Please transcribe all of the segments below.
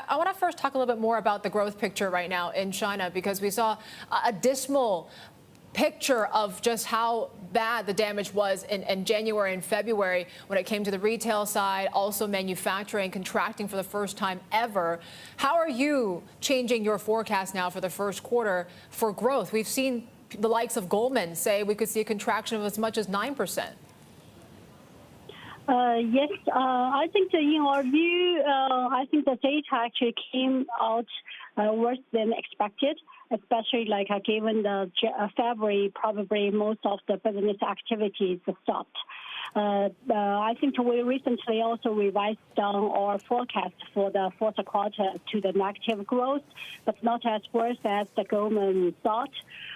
I want to first talk a little bit more about the growth picture right now in China, because we saw a dismal picture of just how bad the damage was in January and February when it came to the retail side, also manufacturing contracting for the first time ever. How are you changing your forecast now for the first quarter for growth? We've seen the likes of Goldman say we could see a contraction of as much as 9%. Yes, I think in our view, I think the data actually came out worse than expected, especially given the February, probably most of the business activities stopped. I think we recently also revised down our forecast for the fourth quarter to the negative growth, but not as worse as the government thought.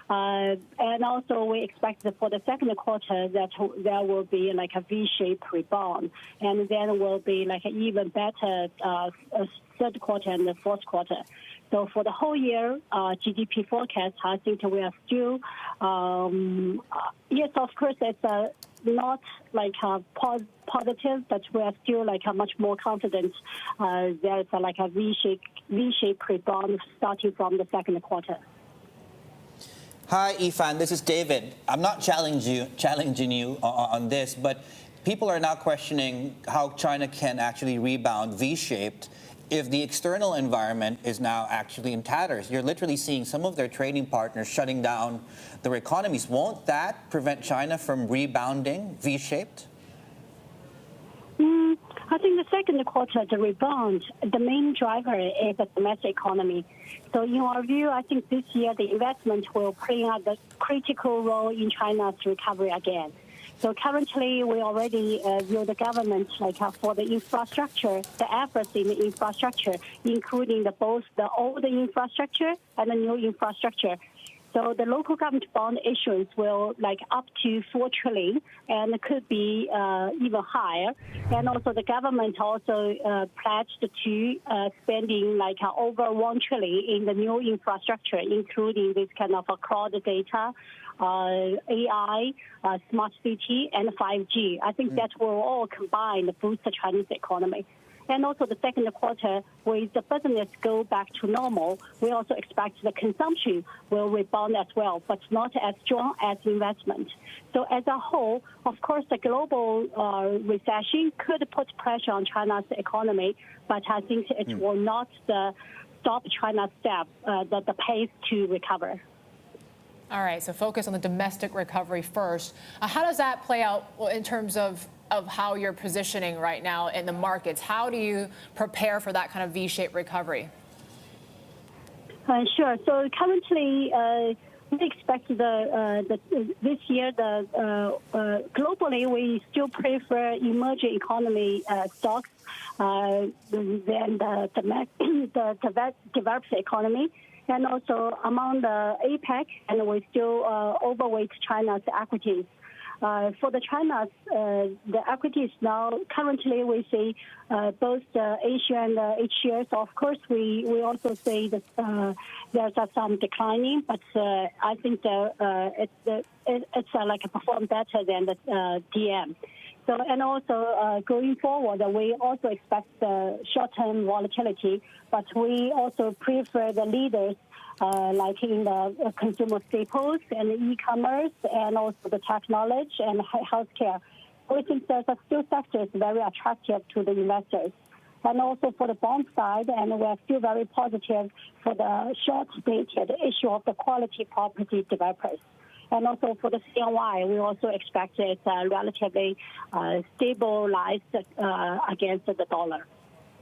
And also we expect that for the second quarter that there will be a V-shaped rebound, and then will be an even better third quarter and the fourth quarter. So for the whole year GDP forecast, I think we are still, yes, of course, it's not positive, but we are still much more confident there's a V-shaped rebound starting from the second quarter. Hi, Yifan. This is David. I'm not challenging you on this, but people are now questioning how China can actually rebound V-shaped if the external environment is now actually in tatters. You're literally seeing some of their trading partners shutting down their economies. Won't that prevent China from rebounding V-shaped? I think the second quarter, the rebound, the main driver is the domestic economy. So in our view, I think this year the investment will play a critical role in China's recovery again. So currently, we already view the government for the infrastructure, the efforts in the infrastructure, including both the old infrastructure and the new infrastructure. So the local government bond issuance will up to 4 trillion and could be even higher. And also the government also pledged to spending over 1 trillion in the new infrastructure, including this kind of cloud data, AI, smart city, and 5G. I think that will all combine to boost the Chinese economy. And also the second quarter, with the business go back to normal, we also expect the consumption will rebound as well, but not as strong as investment. So as a whole, of course, the global recession could put pressure on China's economy, but I think it will not stop China's the pace to recover. All right, so focus on the domestic recovery first. How does that play out in terms of how you're positioning right now in the markets? How do you prepare for that kind of V-shaped recovery? Sure. So currently, we expect this year globally we still prefer emerging economy stocks than the developed economy. And also among the APEC, and we still overweight China's equities. For the China's, the equities now, currently we see both Asia and H-shares. Of course, we also say that there's some declining, but I think it's perform better than the DM. So, and also going forward, we also expect short-term volatility, but we also prefer the leaders in the consumer staples and e-commerce and also the technology and healthcare. We think there's still sectors very attractive to the investors. And also for the bond side, and we're still very positive for the short-dated issue of the quality property developers. And also for the CNY, we also expect it relatively stabilized against the dollar.